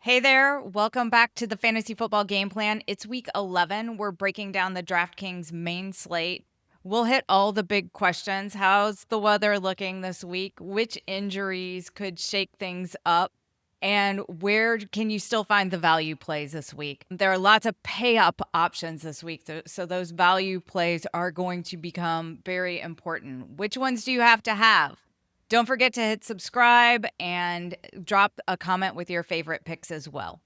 Hey there, welcome back to the Fantasy Football Game Plan. It's week 11. We're breaking down the DraftKings main slate. We'll hit all the big questions. How's the weather looking this week? Which injuries could shake things up? And where can you still find the value plays this week? There are lots of pay up options this week, so those value plays are going to become very important. Which ones do you have to have? Don't forget to hit subscribe and drop a comment with your favorite picks as well.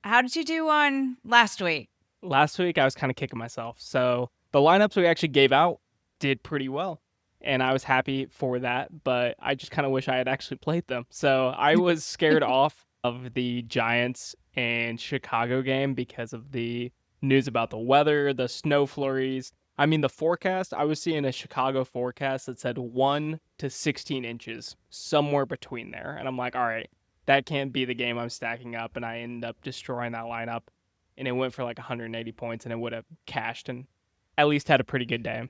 How did you do on last week? Last week, I was kind of kicking myself. So the lineups we actually gave out did pretty well. And I was happy for that, but I just kind of wish I had actually played them. So I was scared off of the Giants and Chicago game because of the news about the weather, the snow flurries. I mean, the forecast, I was seeing a Chicago forecast that said 1 to 16 inches, somewhere between there. And I'm like, all right, that can't be the game I'm stacking up. And I ended up destroying that lineup. And it went for like 180 points, and it would have cashed and at least had a pretty good day.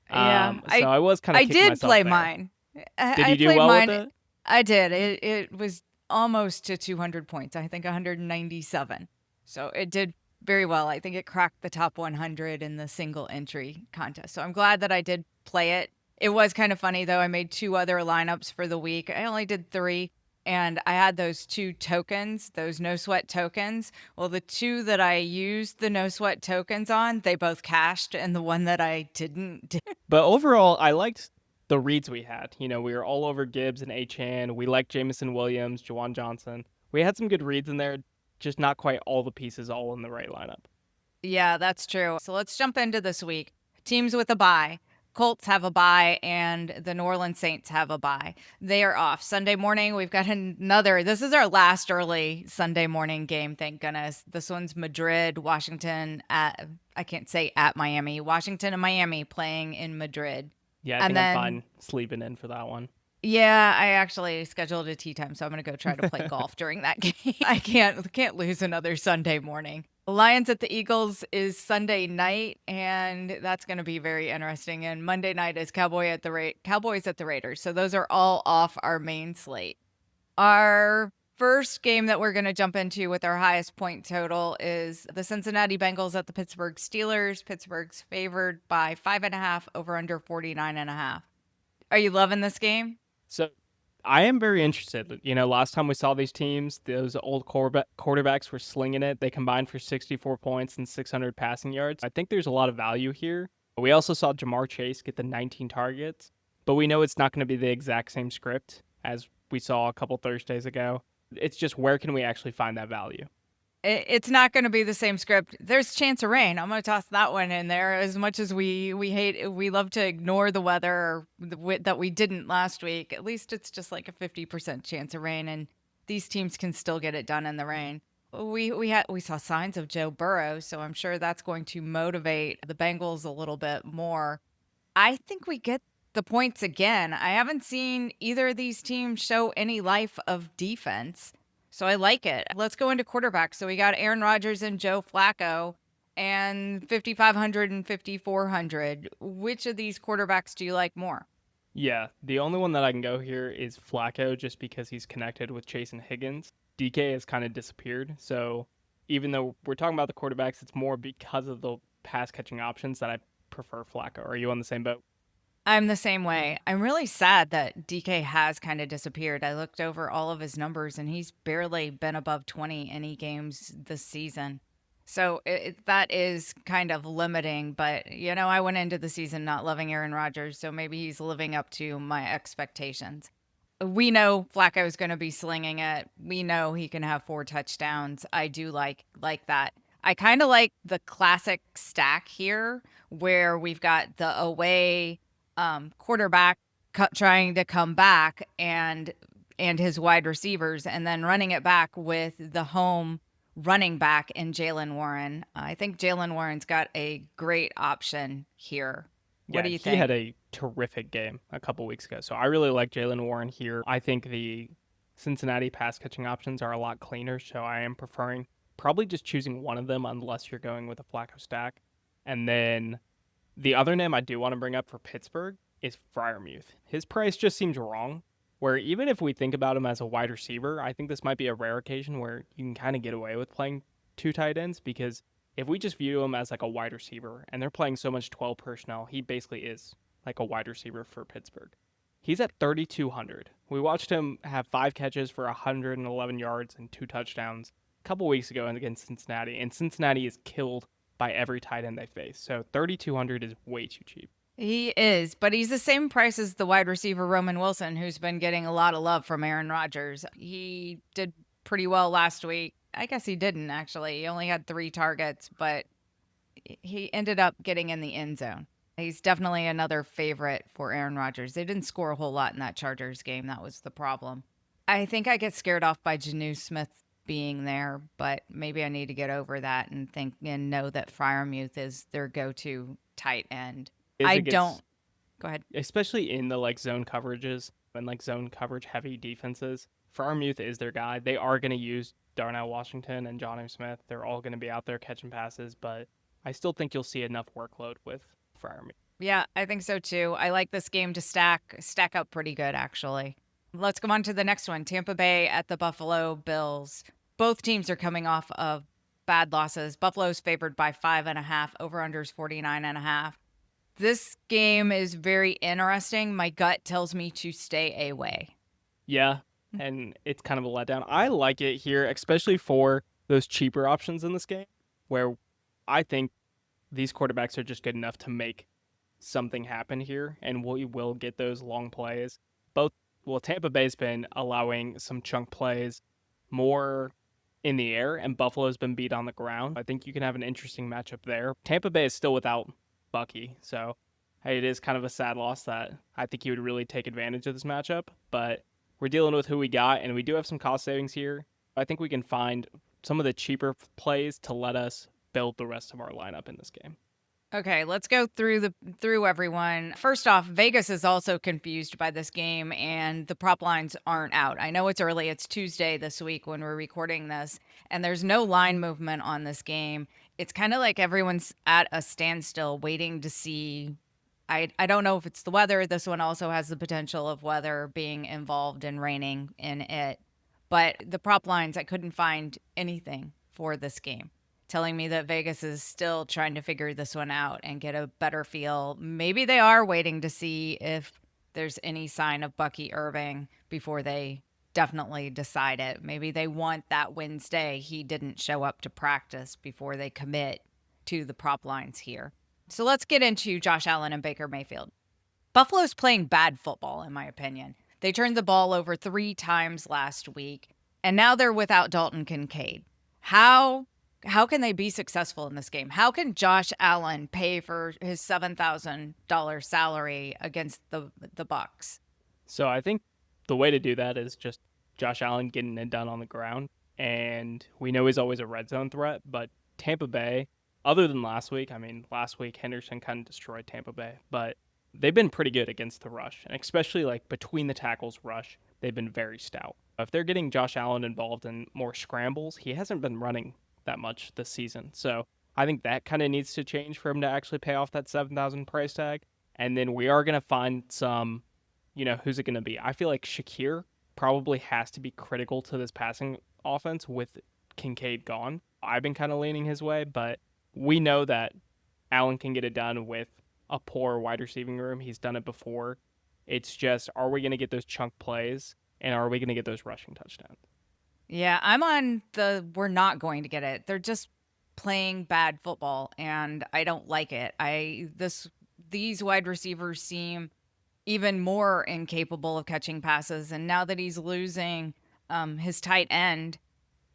Yeah, So I was kind of I kicking did myself play there. mine. Did I you do played well with mine. it? I did. It was almost to 200 points. I think 197. So it did very well. I think it cracked the top 100 in the single entry contest. So I'm glad that I did play it. It was kind of funny though. I made two other lineups for the week. I only did 3. And I had those 2 tokens, those no sweat tokens. Well, the 2 that I used the no sweat tokens on, they both cashed, and the one that I didn't did. But overall, I liked the reads we had. You know, we were all over Gibbs and Achan. We liked Jamison Williams, Juwan Johnson. We had some good reads in there, just not quite all the pieces all in the right lineup. Yeah, that's true. So let's jump into this week. Teams with a bye. Colts have a bye and the New Orleans Saints have a bye. They are off. Sunday morning, we've got another. This is our last early Sunday morning game, thank goodness. This one's Madrid, Washington at, I can't say at Miami, Washington and Miami playing in Madrid. Yeah, I And think I'm then fine sleeping in for that one. yeah, I actually scheduled a tea time, so I'm gonna go try to play golf during that game. I can't lose another Sunday morning. The Lions at the Eagles is Sunday night, and that's gonna be very interesting. And Monday night is Cowboys at the Raiders. So those are all off our main slate. Our first game that we're gonna jump into with our highest point total is the Cincinnati Bengals at the Pittsburgh Steelers. Pittsburgh's favored by 5.5 over under 49.5. Are you loving this game? So I am very interested. You know, last time we saw these teams, those old quarterbacks were slinging it. They combined for 64 points and 600 passing yards. I think there's a lot of value here. We also saw Jamar Chase get the 19 targets, but we know it's not going to be the exact same script as we saw a couple Thursdays ago. It's just where can we actually find that value? It's not going to be the same script. There's chance of rain. I'm going to toss that one in there. As much as we love to ignore the weather that we didn't last week. At least it's just like a 50% chance of rain, and these teams can still get it done in the rain. We saw signs of Joe Burrow, so I'm sure that's going to motivate the Bengals a little bit more. I think we get the points again. I haven't seen either of these teams show any life of defense. So I like it. Let's go into quarterbacks. So we got Aaron Rodgers and Joe Flacco and 5,500 and 5,400. Which of these quarterbacks do you like more? Yeah, the only one that I can go here is Flacco just because he's connected with Chase and Higgins. DK has kind of disappeared. So even though we're talking about the quarterbacks, it's more because of the pass catching options that I prefer Flacco. Are you on the same boat? I'm the same way. I'm really sad that DK has kind of disappeared. I looked over all of his numbers and he's barely been above 20 any games this season. So that is kind of limiting, but I went into the season not loving Aaron Rodgers, so maybe he's living up to my expectations. We know Flacco is going to be slinging it. We know he can have 4 touchdowns. I do like that. I kind of like the classic stack here where we've got the away quarterback trying to come back and his wide receivers, and then running it back with the home running back in Jalen Warren. I think Jalen Warren's got a great option here. What Yeah, do you he had think? a terrific game a couple weeks ago. So I really like Jalen Warren here. I think the Cincinnati pass catching options are a lot cleaner. So I am preferring probably just choosing one of them unless you're going with a Flacco stack. And then the other name I do want to bring up for Pittsburgh is Fryermuth. His price just seems wrong. where even if we think about him as a wide receiver, I think this might be a rare occasion where you can kind of get away with playing two tight ends, because if we just view him as like a wide receiver and they're playing so much 12 personnel, he basically is like a wide receiver for Pittsburgh. He's at 3,200. We watched him have 5 catches for 111 yards and 2 touchdowns a couple weeks ago against Cincinnati, and Cincinnati is killed by every tight end they face. So 3,200 is way too cheap. He is, but he's the same price as the wide receiver Roman Wilson, who's been getting a lot of love from Aaron Rodgers. He did pretty well last week. I guess he didn't actually. He only had 3 targets, but he ended up getting in the end zone. He's definitely another favorite for Aaron Rodgers. They didn't score a whole lot in that Chargers game. That was the problem. I think I get scared off by Janu Smith being there, but maybe I need to get over that and think and know that Freiermuth is their go-to tight end. Is I it gets don't. Go ahead. Especially in the like zone coverages and like zone coverage heavy defenses. Freiermuth is their guy. They are going to use Darnell Washington and Jonnu Smith. They're all going to be out there catching passes, but I still think you'll see enough workload with Freiermuth. Yeah, I think so too. I like this game to stack up pretty good actually. Let's go on to the next one. Tampa Bay at the Buffalo Bills. Both teams are coming off of bad losses. Buffalo's favored by 5.5. Over/unders 49.5. This game is very interesting. My gut tells me to stay away. Yeah, and it's kind of a letdown. I like it here, especially for those cheaper options in this game, where I think these quarterbacks are just good enough to make something happen here, and we will get those long plays. Tampa Bay's been allowing some chunk plays more in the air, and Buffalo's been beat on the ground. I think you can have an interesting matchup there. Tampa Bay is still without Bucky, so hey, it is kind of a sad loss that I think he would really take advantage of this matchup, but we're dealing with who we got, and we do have some cost savings here. I think we can find some of the cheaper plays to let us build the rest of our lineup in this game. Okay, let's go through everyone. First off, Vegas is also confused by this game and the prop lines aren't out. I know it's early, it's Tuesday this week when we're recording this, and there's no line movement on this game. It's kind of like everyone's at a standstill waiting to see. I don't know if it's the weather. This one also has the potential of weather being involved and raining in it. But the prop lines, I couldn't find anything for this game, telling me that Vegas is still trying to figure this one out and get a better feel. Maybe they are waiting to see if there's any sign of Bucky Irving before they definitely decide it. Maybe they want that Wednesday he didn't show up to practice before they commit to the prop lines here. So let's get into Josh Allen and Baker Mayfield. Buffalo's playing bad football, in my opinion. They turned the ball over 3 times last week, and now they're without Dalton Kincaid. How can they be successful in this game? How can Josh Allen pay for his $7,000 salary against the Bucs? So I think the way to do that is just Josh Allen getting it done on the ground. And we know he's always a red zone threat, but Tampa Bay, other than last week, I mean, last week Henderson kind of destroyed Tampa Bay, but they've been pretty good against the rush, and especially like between the tackles rush, they've been very stout. If they're getting Josh Allen involved in more scrambles, he hasn't been running that much this season. So I think that kind of needs to change for him to actually pay off that 7,000 price tag. And then we are going to find some, who's it going to be? I feel like Shakir probably has to be critical to this passing offense with Kincaid gone. I've been kind of leaning his way, but we know that Allen can get it done with a poor wide receiving room. He's done it before. It's just, are we going to get those chunk plays, and are we going to get those rushing touchdowns? Yeah, I'm on we're not going to get it. They're just playing bad football and I don't like it. These wide receivers seem even more incapable of catching passes, and now that he's losing his tight end,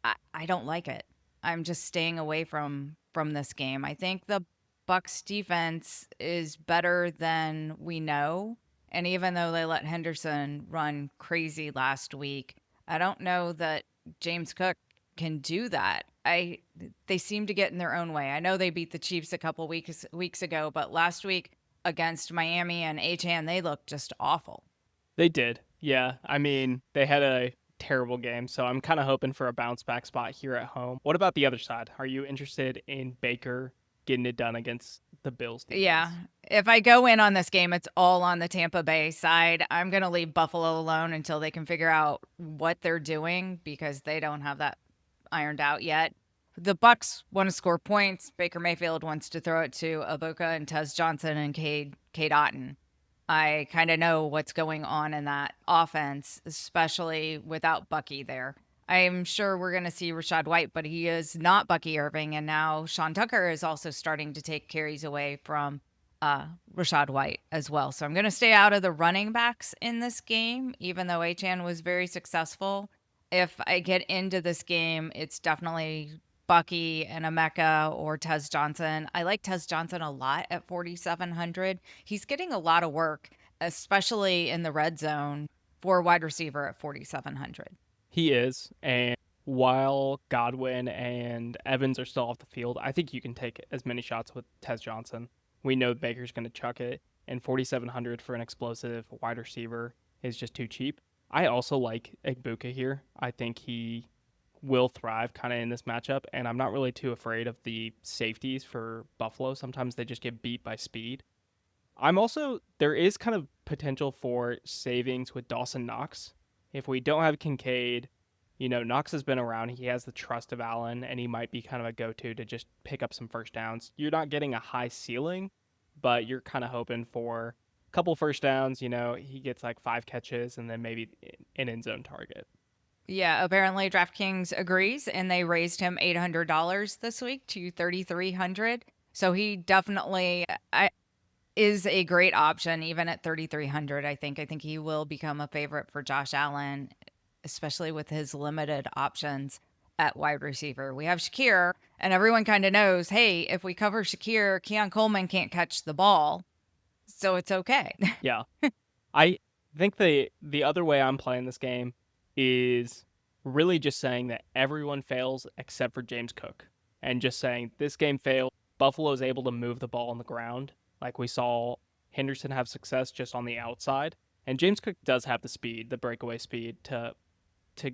I don't like it. I'm just staying away from this game. I think the Bucs defense is better than we know, and even though they let Henderson run crazy last week, I don't know that James Cook can do that. They seem to get in their own way. I know they beat the Chiefs a couple weeks ago, but last week against Miami and Achan, they looked just awful. They did. Yeah. I mean, they had a terrible game, so I'm kind of hoping for a bounce back spot here at home. What about the other side? Are you interested in Baker getting it done against the Bills Yeah. defense. If I go in on this game, it's all on the Tampa Bay side. I'm going to leave Buffalo alone until they can figure out what they're doing because they don't have that ironed out yet. The Bucks want to score points. Baker Mayfield wants to throw it to Ibuka and Tez Johnson and Cade Otton. I kind of know what's going on in that offense, especially without Bucky there. I'm sure we're going to see Rashad White, but he is not Bucky Irving. And now Sean Tucker is also starting to take carries away from Rashad White as well. So I'm going to stay out of the running backs in this game, even though Achan was very successful. If I get into this game, it's definitely Bucky and Emeka or Tez Johnson. I like Tez Johnson a lot at 4,700. He's getting a lot of work, especially in the red zone for a wide receiver at 4,700. He is, and while Godwin and Evans are still off the field, I think you can take as many shots with Tez Johnson. We know Baker's going to chuck it, and 4,700 for an explosive wide receiver is just too cheap. I also like Ibuka here. I think he will thrive kind of in this matchup, and I'm not really too afraid of the safeties for Buffalo. Sometimes they just get beat by speed. There is kind of potential for savings with Dawson Knox. If we don't have Kincaid, Knox has been around. He has the trust of Allen, and he might be kind of a go-to to just pick up some first downs. You're not getting a high ceiling, but you're kind of hoping for a couple first downs. He gets like 5 catches and then maybe an end zone target. Yeah, apparently DraftKings agrees, and they raised him $800 this week to 3,300. So he definitely is a great option, even at 3,300. I think he will become a favorite for Josh Allen, especially with his limited options at wide receiver. We have Shakir, and everyone kind of knows, hey, if we cover Shakir, Keon Coleman can't catch the ball, so it's okay. Yeah. I think the other way I'm playing this game is really just saying that everyone fails except for James Cook, and just saying this game failed. Buffalo's able to move the ball on the ground. Like we saw Henderson have success just on the outside. And James Cook does have the speed, the breakaway speed to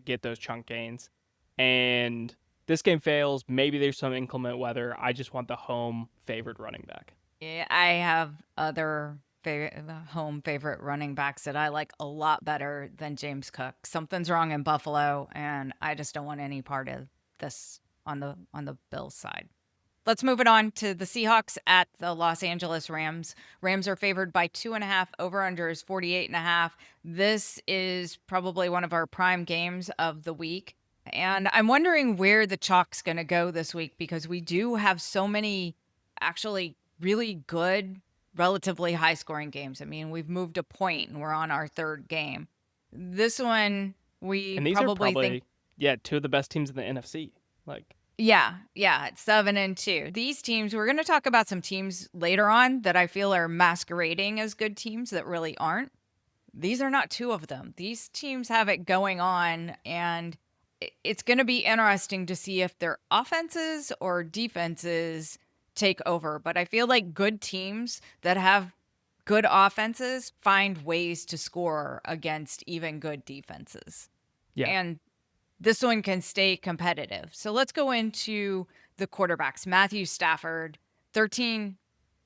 get those chunk gains. And this game fails. Maybe there's some inclement weather. I just want the home favored running back. Yeah, I have other home favorite running backs that I like a lot better than James Cook. Something's wrong in Buffalo, and I just don't want any part of this on the Bills side. Let's move it on to the Seahawks at the Los Angeles Rams. Rams are favored by 2.5. Over-under is 48.5. This is probably one of our prime games of the week. And I'm wondering where the chalk's going to go this week because we do have so many actually really good, relatively high-scoring games. I mean, we've moved a point and we're on our third game. This one, we And these probably are probably, think... yeah, 2 of the best teams in the NFC. Yeah, it's 7-2. These teams, we're going to talk about some teams later on that I feel are masquerading as good teams that really aren't. These are not 2 of them. These teams have it going on, and it's going to be interesting to see if their offenses or defenses take over. But I feel like good teams that have good offenses find ways to score against even good defenses. Yeah. And this one can stay competitive. So let's go into the quarterbacks. Matthew Stafford, 13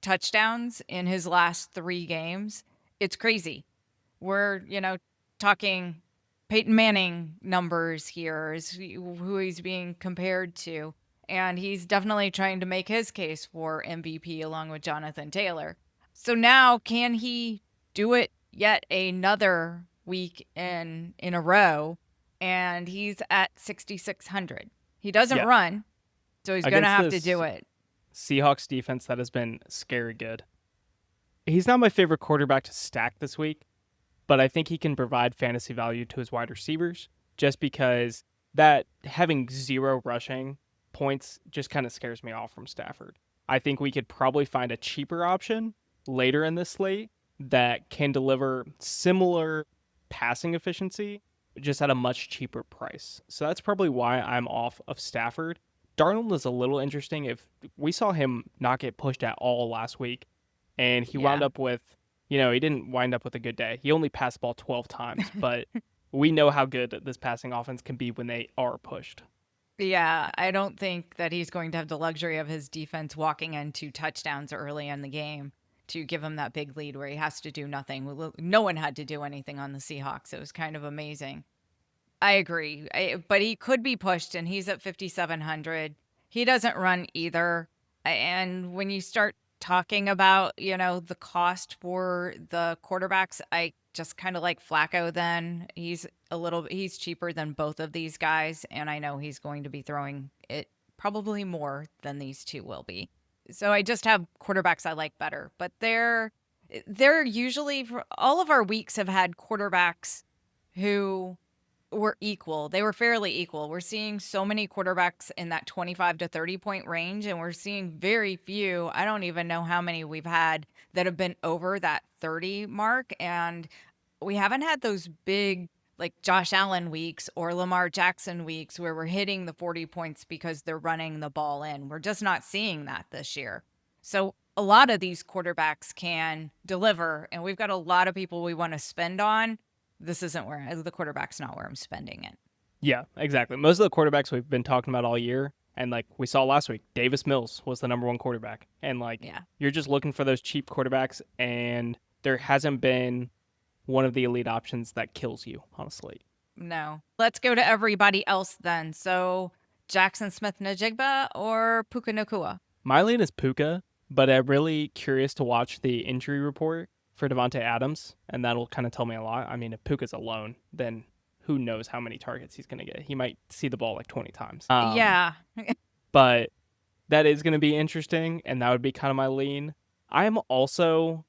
touchdowns in his last 3 games. It's crazy. We're, talking Peyton Manning numbers here is who he's being compared to. And he's definitely trying to make his case for MVP along with Jonathan Taylor. So now can he do it yet another week in a row? And he's at 6,600. He doesn't run, so he's going to have to do it. Seahawks defense that has been scary good. He's not my favorite quarterback to stack this week, but I think he can provide fantasy value to his wide receivers just because that having 0 rushing points just kind of scares me off from Stafford. I think we could probably find a cheaper option later in this slate that can deliver similar passing efficiency just at a much cheaper price. So that's probably why I'm off of Stafford. Darnold is a little interesting. If we saw him not get pushed at all last week, and he wound up with, he didn't wind up with a good day. He only passed the ball 12 times, but we know how good this passing offense can be when they are pushed. Yeah, I don't think that he's going to have the luxury of his defense walking in 2 touchdowns early in the game to give him that big lead where he has to do nothing. No one had to do anything on the Seahawks. It was kind of amazing. I agree. But he could be pushed, and he's at 5,700. He doesn't run either. And when you start talking about, the cost for the quarterbacks, I just kind of like Flacco then. He's cheaper than both of these guys, and I know he's going to be throwing it probably more than these two will be. So I just have quarterbacks I like better, but they're usually all of our weeks have had quarterbacks who were equal. They were fairly equal. We're seeing so many quarterbacks in that 25 to 30 point range, and we're seeing very few. I don't even know how many we've had that have been over that 30 mark. And we haven't had those big, like Josh Allen weeks or Lamar Jackson weeks where we're hitting the 40 points because they're running the ball in. We're just not seeing that this year. So a lot of these quarterbacks can deliver, and we've got a lot of people we want to spend on. This isn't where the quarterback's not where I'm spending it. Yeah, exactly. Most of the quarterbacks we've been talking about all year, and like we saw last week, Davis Mills was the number one quarterback. And like Yeah. you're just looking for those cheap quarterbacks, and there hasn't been one of the elite options that kills you on a slate. No. Let's go to everybody else then. So Jackson Smith Najigba or Puka Nakua? My lean is Puka, but I'm really curious to watch the injury report for Devontae Adams, and that'll kind of tell me a lot. I mean, if Puka's alone, then who knows how many targets he's going to get. He might see the ball like 20 times. Yeah. But that is going to be interesting, and that would be kind of my lean. I'm also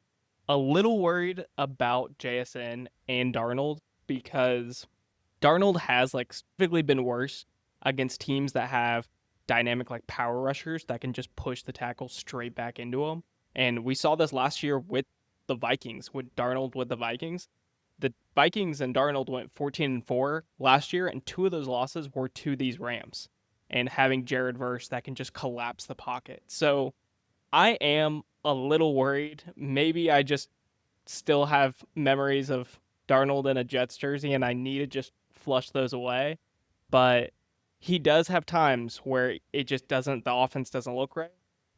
a little worried about JSN and Darnold because Darnold has like specifically been worse against teams that have dynamic like power rushers that can just push the tackle straight back into them. And we saw this last year with the Vikings, with Darnold with the Vikings. The Vikings and Darnold went 14-4 last year, and two of those losses were to these Rams and having Jared Verse that can just collapse the pocket. So I am a little worried. Maybe I just still have memories of Darnold in a Jets jersey and I need to just flush those away. But he does have times where it just doesn't, the offense doesn't look right.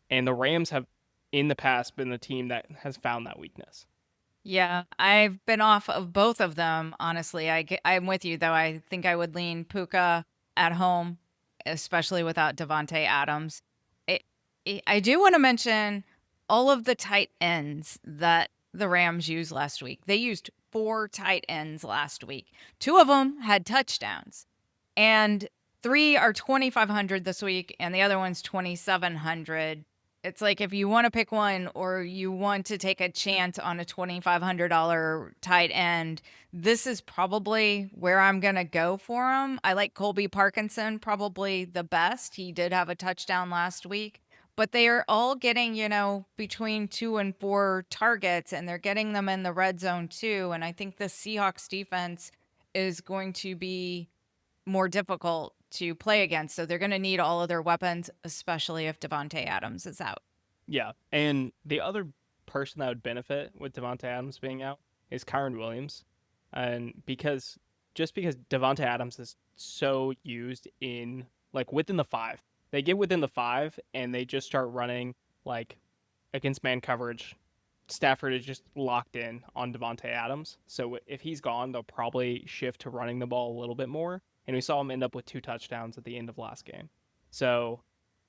And the Rams have in the past been the team that has found that weakness. Yeah, I've been off of both of them, honestly. I'm with you, though. I think I would lean Puka at home, especially without Devontae Adams. I do want to mention all of the tight ends that the Rams used last week. They used 4 tight ends last week. 2 of them had touchdowns, and 3 are 2,500 this week, and the other one's 2,700. It's like if you want to pick one or you want to take a chance on a $2,500 tight end, this is probably where I'm going to go for him. I like Colby Parkinson probably the best. He did have a touchdown last week, but they are all getting, between 2 and 4 targets, and they're getting them in the red zone too. And I think the Seahawks defense is going to be more difficult to play against. So they're going to need all of their weapons, especially if Devontae Adams is out. Yeah. And the other person that would benefit with Devontae Adams being out is Kyren Williams. And because Devontae Adams is so used in like within the 5, they get within the 5 and they just start running like against man coverage. Stafford is just locked in on Devontae Adams. So if he's gone, they'll probably shift to running the ball a little bit more. And we saw him end up with 2 touchdowns at the end of last game. So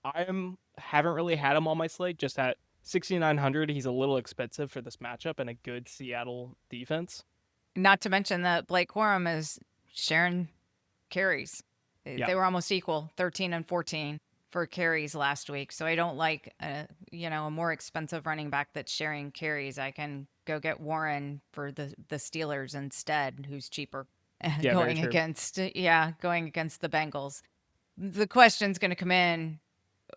haven't really had him on my slate. Just at 6,900, he's a little expensive for this matchup and a good Seattle defense. Not to mention that Blake Corum is sharing carries. Yeah. They were almost equal, 13 and 14 for carries last week. So I don't like a more expensive running back that's sharing carries. I can go get Warren for the Steelers instead, who's cheaper. Yeah, going against the Bengals. The question's going to come in,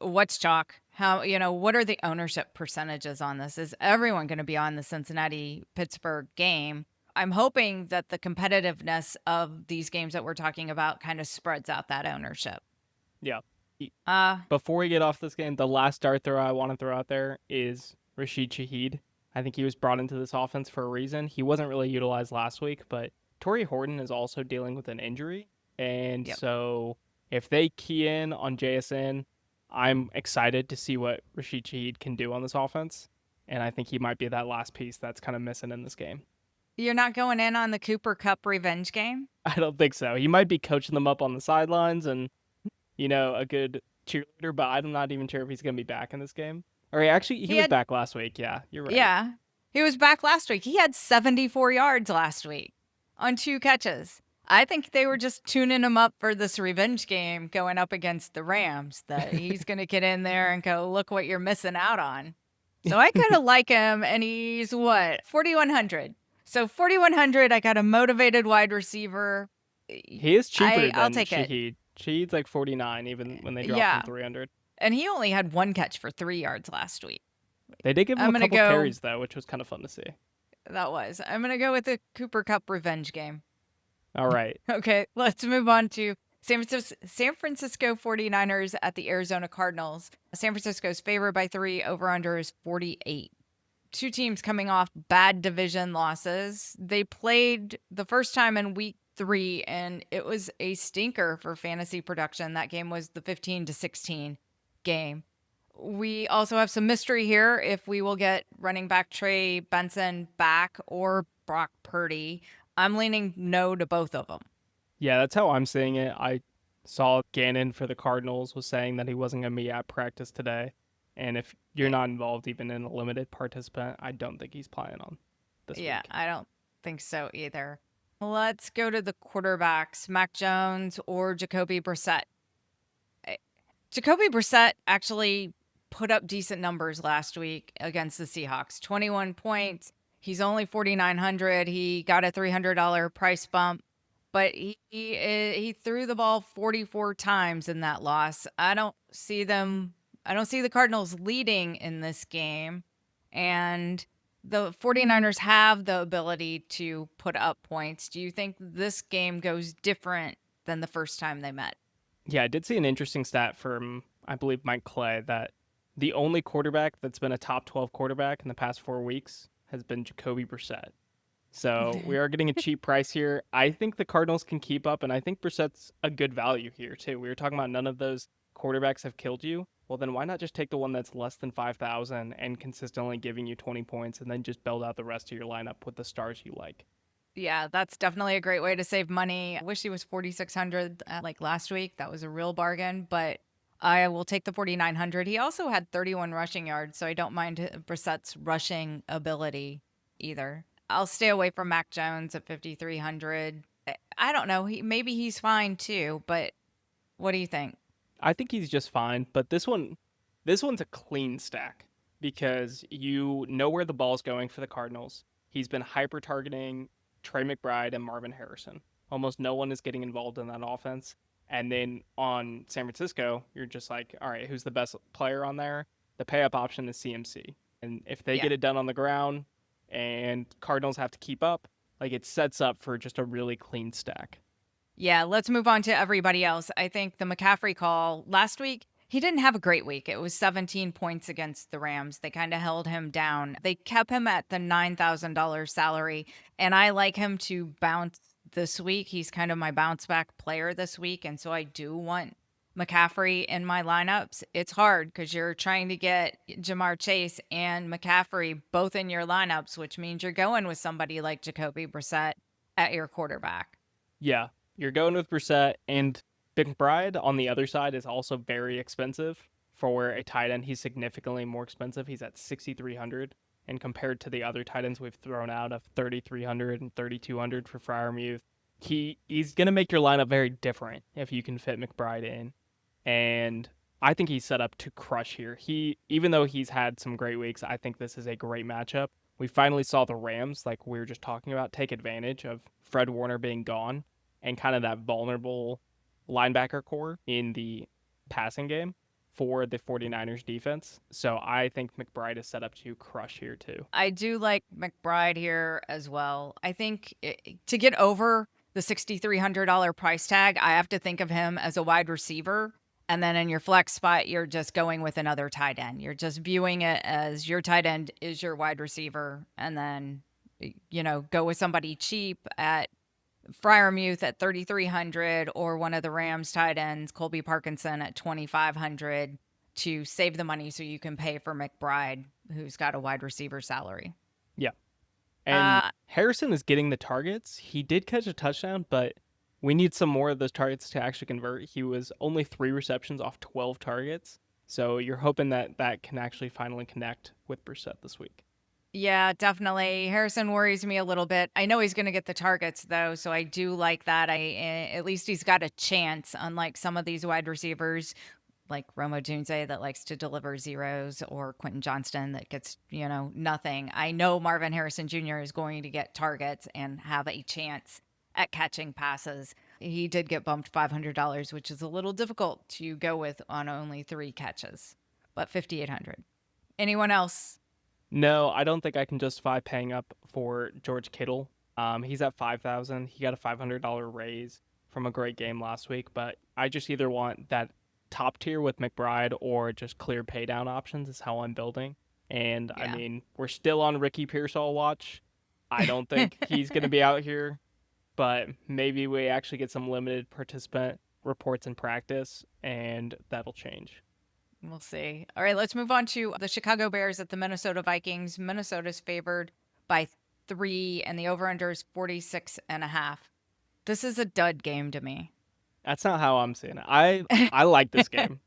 what's chalk? How, what are the ownership percentages on this? Is everyone going to be on the Cincinnati Pittsburgh game? I'm hoping that the competitiveness of these games that we're talking about kind of spreads out that ownership. Yeah. Before we get off this game, the last dart throw I want to throw out there is Rashid Shaheed. I think he was brought into this offense for a reason. He wasn't really utilized last week, but Torrey Horton is also dealing with an injury. And so If they key in on JSN, I'm excited to see what Rashid Shaheed can do on this offense. And I think he might be that last piece that's kind of missing in this game. You're not going in on the Cooper Cup revenge game? I don't think so. He might be coaching them up on the sidelines and, a good cheerleader, but I'm not even sure if he's going to be back in this game. Or he He was had, back last week. Yeah, you're right. yeah, he was back last week. He had 74 yards last week on 2 catches. I think they were just tuning him up for this revenge game going up against the Rams, that he's going to get in there and go, look what you're missing out on. So I kind of like him, and he's what, 4,100. So 4,100, I got a motivated wide receiver. He is cheaper I'll than take it. Shaheed. Shaheed's like 49 even when they dropped him Yeah. 300. And he only had 1 catch for 3 yards last week. They did give him I'm a going to couple go. carries, though, which was kind of fun to see. I'm going to go with the Cooper Cup revenge game. All right. Okay, let's move on to San Francisco 49ers at the Arizona Cardinals. San Francisco's favored by 3, over-under is 48. Two teams coming off bad division losses. They played the first time in week 3, and it was a stinker for fantasy production. That game was the 15-16 game. We also have some mystery here if we will get running back Trey Benson back or Brock Purdy. I'm leaning no to both of them. Yeah, that's how I'm seeing it. I saw Gannon for the Cardinals was saying that he wasn't going to be at practice today. And if you're not involved even in a limited participant, I don't think he's playing on this week. Yeah, I don't think so either. Let's go to the quarterbacks, Mac Jones or Jacoby Brissett. Jacoby Brissett actually put up decent numbers last week against the Seahawks. 21 points. He's only 4,900. He got a $300 price bump, but he threw the ball 44 times in that loss. I don't see the Cardinals leading in this game, and the 49ers have the ability to put up points. Do you think this game goes different than the first time they met? Yeah, I did see an interesting stat from, I believe, Mike Clay that the only quarterback that's been a top 12 quarterback in the past 4 weeks has been Jacoby Brissett. So we are getting a cheap price here. I think the Cardinals can keep up, and I think Brissett's a good value here, too. We were talking about none of those quarterbacks have killed you. Well, then why not just take the one that's less than 5,000 and consistently giving you 20 points and then just build out the rest of your lineup with the stars you like? Yeah, that's definitely a great way to save money. I wish he was 4,600 like last week. That was a real bargain, but I will take the 4,900. He also had 31 rushing yards, so I don't mind Brissett's rushing ability either. I'll stay away from Mac Jones at 5,300. I don't know. Maybe he's fine too, but what do you think? I think he's just fine, but this one's a clean stack because you know where the ball's going for the Cardinals. He's been hyper targeting Trey McBride and Marvin Harrison. Almost no one is getting involved in that offense. And then on San Francisco, you're just like, all right, who's the best player on there? The pay up option is CMC. And if they get it done on the ground and Cardinals have to keep up, like it sets up for just a really clean stack. Yeah, let's move on to everybody else. I think the McCaffrey call last week, he didn't have a great week. It was 17 points against the Rams. They kind of held him down. They kept him at the $9,000 salary, and I like him to bounce this week. He's kind of my bounce back player this week, and so I do want McCaffrey in my lineups. It's hard because you're trying to get Jamar Chase and McCaffrey both in your lineups, which means you're going with somebody like Jacoby Brissett at your quarterback. Yeah, you're going with Brissett, and McBride on the other side is also very expensive. For a tight end, he's significantly more expensive. He's at 6,300, and compared to the other tight ends we've thrown out of 3,300 and 3,200 for Freiermuth, he's going to make your lineup very different if you can fit McBride in. And I think he's set up to crush here. Even though he's had some great weeks, I think this is a great matchup. We finally saw the Rams, like we were just talking about, take advantage of Fred Warner being gone and kind of that vulnerable linebacker core in the passing game for the 49ers defense. So I think McBride is set up to crush here too. I do like McBride here as well. I think to get over the $6,300 price tag, I have to think of him as a wide receiver. And then in your flex spot, you're just going with another tight end. You're just viewing it as your tight end is your wide receiver. And then, go with somebody cheap at Fryermuth at 3,300 or one of the Rams tight ends, Colby Parkinson at 2,500 to save the money so you can pay for McBride, who's got a wide receiver salary. Yeah. And Uh, Harrison is getting the targets. He did catch a touchdown, but we need some more of those targets to actually convert. He was only 3 receptions off 12 targets. So you're hoping that that can actually finally connect with Brissett this week. Yeah, definitely. Harrison worries me a little bit. I know he's going to get the targets though, so I do like that. At least he's got a chance, unlike some of these wide receivers like Roma Dunze that likes to deliver zeros, or Quentin Johnston that gets, nothing. I know Marvin Harrison Jr. is going to get targets and have a chance at catching passes. He did get bumped $500, which is a little difficult to go with on only 3 catches, but 5,800. Anyone else? No, I don't think I can justify paying up for George Kittle. He's at 5,000. He got a $500 raise from a great game last week, but I just either want that top tier with McBride or just clear pay down options is how I'm building. And I Yeah. mean, we're still on Ricky Pearsall watch. I don't think he's going to be out here, but maybe we actually get some limited participant reports in practice and that'll change. We'll see. All right, let's move on to the Chicago Bears at the Minnesota Vikings. Minnesota's favored by 3, and the over-under is 46.5. This is a dud game to me. That's not how I'm seeing it. I like this game.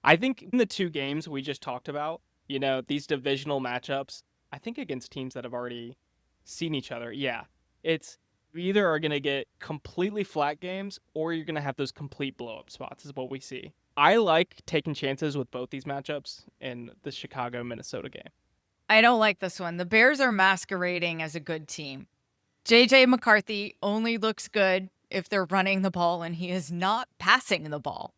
I think in the 2 games we just talked about, these divisional matchups, I think against teams that have already seen each other, yeah, it's you either are going to get completely flat games or you're going to have those complete blow-up spots is what we see. I like taking chances with both these matchups in the Chicago-Minnesota game. I don't like this one. The Bears are masquerading as a good team. J.J. McCarthy only looks good if they're running the ball, and he is not passing the ball.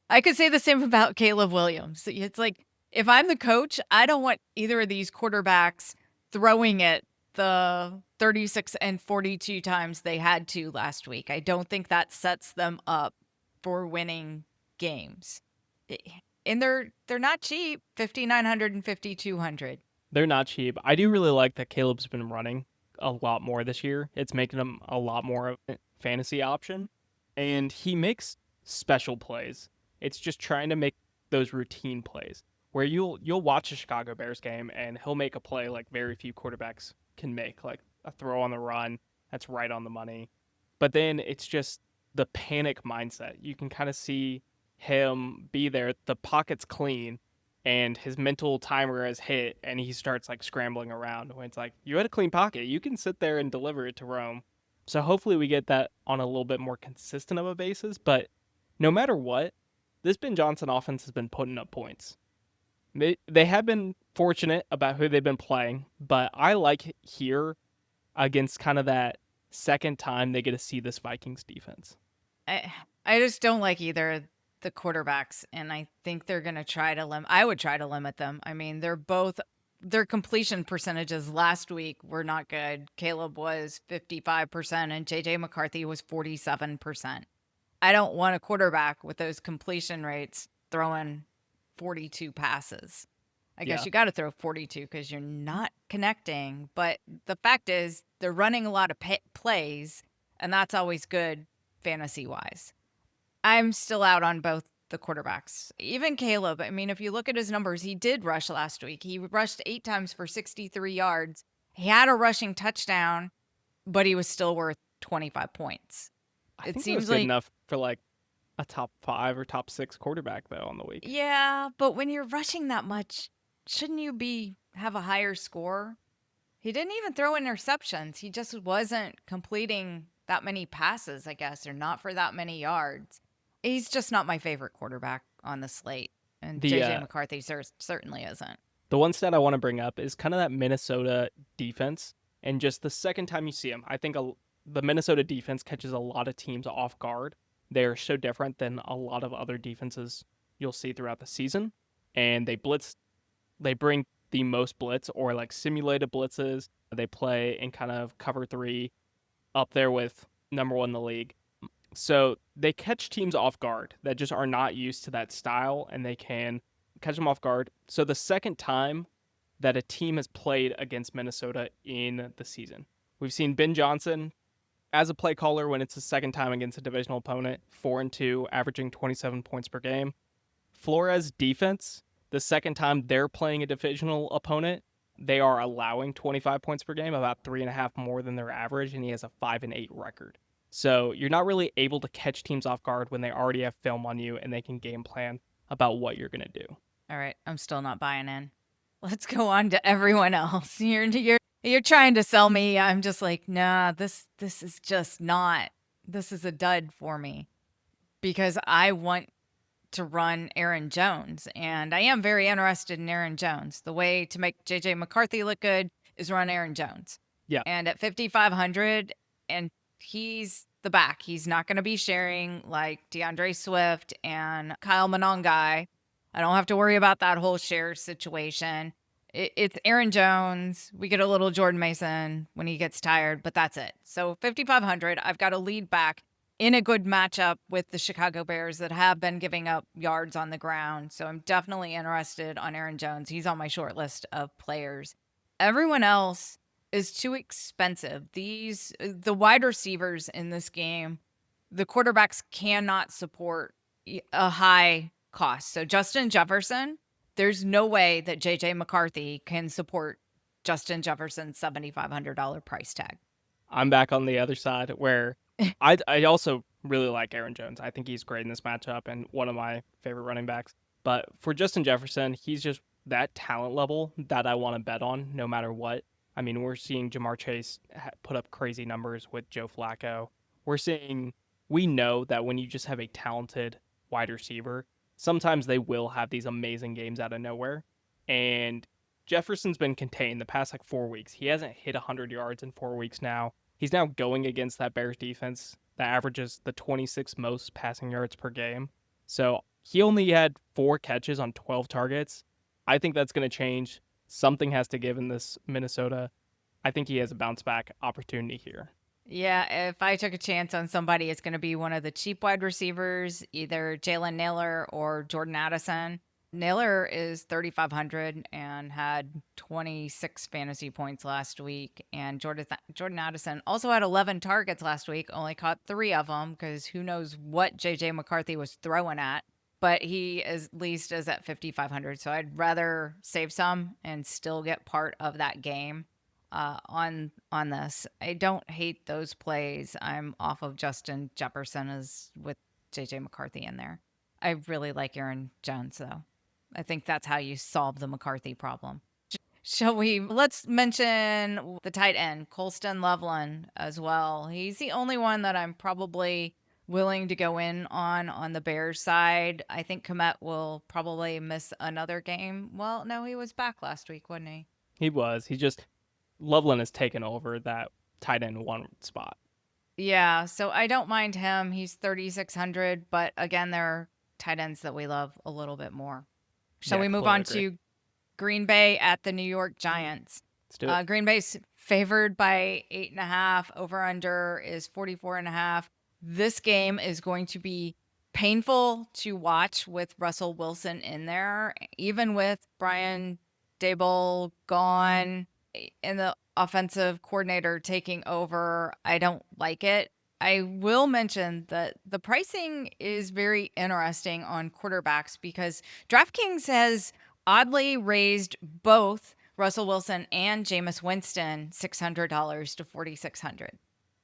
I could say the same about Caleb Williams. It's like, if I'm the coach, I don't want either of these quarterbacks throwing it the 36 and 42 times they had to last week. I don't think that sets them up for winning games. And they're not cheap, 5,900 and 5,200. They're not cheap. I do really like that Caleb's been running a lot more this year. It's making him a lot more of a fantasy option. And he makes special plays. It's just trying to make those routine plays where you'll watch a Chicago Bears game and he'll make a play like very few quarterbacks can make, like a throw on the run that's right on the money. But then it's just the panic mindset. You can kind of see him be there. The pocket's clean and his mental timer has hit and he starts like scrambling around when it's like, you had a clean pocket. You can sit there and deliver it to Rome. So hopefully we get that on a little bit more consistent of a basis. But no matter what, this Ben Johnson offense has been putting up points. They have been fortunate about who they've been playing, but I like here against kind of that second time they get to see this Vikings defense. I just don't like either of the quarterbacks, and I think they're going to try to limit. I would try to limit them. I mean, their completion percentages last week were not good. Caleb was 55% and JJ McCarthy was 47%. I don't want a quarterback with those completion rates throwing 42 passes. I guess Yeah. you got to throw 42 because you're not connecting. But the fact is, they're running a lot of plays, and that's always good fantasy wise. I'm still out on both the quarterbacks. Even Caleb, I mean, if you look at his numbers, he did rush last week. He rushed 8 times for 63 yards. He had a rushing touchdown, but he was still worth 25 points. I It think it seems was good like, enough for like a top 5 or top 6 quarterback though on the week. yeah, but when you're rushing that much, shouldn't you have a higher score? He didn't even throw interceptions. He just wasn't completing that many passes, I guess, or not for that many yards. He's just not my favorite quarterback on the slate. And The JJ McCarthy certainly isn't. the one stat I want to bring up is kind of that Minnesota defense and just the second time you see them. I think the Minnesota defense catches a lot of teams off guard. They're so different than a lot of other defenses you'll see throughout the season, and they bring the most blitz or like simulated blitzes. They play in kind of cover 3 up there with number 1 in the league. So they catch teams off guard that just are not used to that style, and they can catch them off guard. So the second time that a team has played against Minnesota in the season, we've seen Ben Johnson as a play caller, when it's the second time against a divisional opponent, 4-2, averaging 27 points per game. Flores defense, the second time they're playing a divisional opponent, they are allowing 25 points per game, about 3.5 more than their average, and he has a 5-8 record. So you're not really able to catch teams off guard when they already have film on you and they can game plan about what you're going to do. All right, I'm still not buying in. Let's go on to everyone else. You're trying to sell me. I'm just like, nah, this is just not. This is a dud for me because I want to run Aaron Jones, and I am very interested in Aaron Jones. The way to make JJ McCarthy look good is run Aaron Jones. Yeah. And at 5,500, and he's the back. He's not going to be sharing like DeAndre Swift and Kyle Monangai. I don't have to worry about that whole share situation. It's Aaron Jones. We get a little Jordan Mason when he gets tired, but that's it. So 5,500, I've got a lead back in a good matchup with the Chicago Bears that have been giving up yards on the ground. So I'm definitely interested on Aaron Jones. He's on my short list of players. Everyone else is too expensive. The wide receivers in this game, the quarterbacks cannot support a high cost. So Justin Jefferson, there's no way that JJ McCarthy can support Justin Jefferson's $7,500 price tag. I'm back on the other side where I also really like Aaron Jones. I think he's great in this matchup and one of my favorite running backs. But for Justin Jefferson, he's just that talent level that I want to bet on no matter what. I mean, we're seeing Jamar Chase put up crazy numbers with Joe Flacco. We know that when you just have a talented wide receiver, sometimes they will have these amazing games out of nowhere. And Jefferson's been contained the past 4 weeks. He hasn't hit 100 yards in 4 weeks now. He's now going against that Bears defense that averages the 26th most passing yards per game. So he only had 4 catches on 12 targets. I think that's going to change. Something has to give in this Minnesota. I think he has a bounce back opportunity here. Yeah, if I took a chance on somebody, it's going to be one of the cheap wide receivers, either Jalen Nailor or Jordan Addison. Nailor is 3,500 and had 26 fantasy points last week. And Jordan Addison also had 11 targets last week, only caught 3 of them because who knows what JJ McCarthy was throwing at. But he at least is at 5,500. So I'd rather save some and still get part of that game on this. I don't hate those plays. I'm off of Justin Jefferson as with JJ McCarthy in there. I really like Aaron Jones though. I think that's how you solve the McCarthy problem. Let's mention the tight end, Colston Loveland as well. He's the only one that I'm probably willing to go in on the Bears side. I think Komet will probably miss another game. Well, no, he was back last week, wasn't he? He was. Loveland has taken over that tight end 1 spot. Yeah, so I don't mind him. He's 3,600, but again, there are tight ends that we love a little bit more. Shall we move on to Green Bay at the New York Giants? Let's do it. Green Bay's favored by 8.5. Over under is 44.5. This game is going to be painful to watch with Russell Wilson in there, even with Brian Daboll gone and the offensive coordinator taking over. I don't like it. I will mention that the pricing is very interesting on quarterbacks because DraftKings has oddly raised both Russell Wilson and Jameis Winston $600 to $4,600.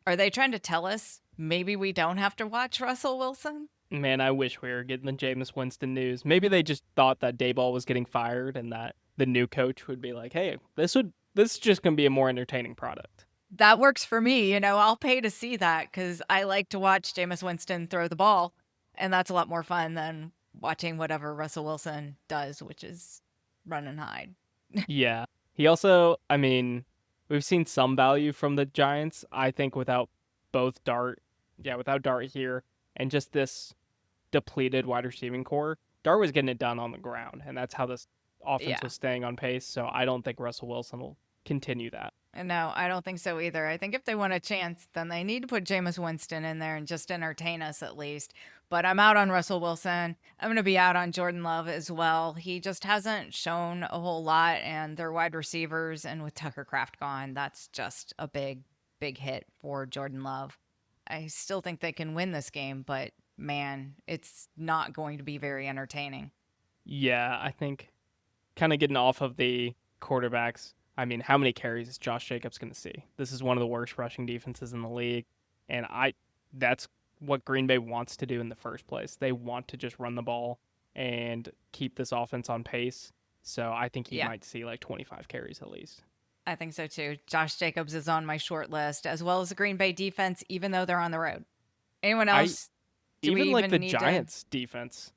Are they trying to tell us maybe we don't have to watch Russell Wilson? Man, I wish we were getting the Jameis Winston news. Maybe they just thought that Daboll was getting fired and that the new coach would be like, hey, this is just going to be a more entertaining product. That works for me. I'll pay to see that because I like to watch Jameis Winston throw the ball. And that's a lot more fun than watching whatever Russell Wilson does, which is run and hide. Yeah. He also, we've seen some value from the Giants. I think without Dart here and just this depleted wide receiving core, Dart was getting it done on the ground. And that's how this offense was staying on pace. So I don't think Russell Wilson will continue that. No, I don't think so either. I think if they want a chance, then they need to put Jameis Winston in there and just entertain us at least. But I'm out on Russell Wilson. I'm going to be out on Jordan Love as well. He just hasn't shown a whole lot, and they're wide receivers. And with Tucker Kraft gone, that's just a big big hit for Jordan Love. I still think they can win this game, but man, it's not going to be very entertaining. Yeah, I think kind of getting off of the quarterbacks. I mean, how many carries is Josh Jacobs going to see? This is one of the worst rushing defenses in the league, and that's what Green Bay wants to do in the first place. They want to just run the ball and keep this offense on pace. So I think he Yeah, might see like 25 carries at least. I think so too. Josh Jacobs is on my short list, as well as the Green Bay defense, even though they're on the road. Anyone I else? Do we even like the even need to? Giants defense.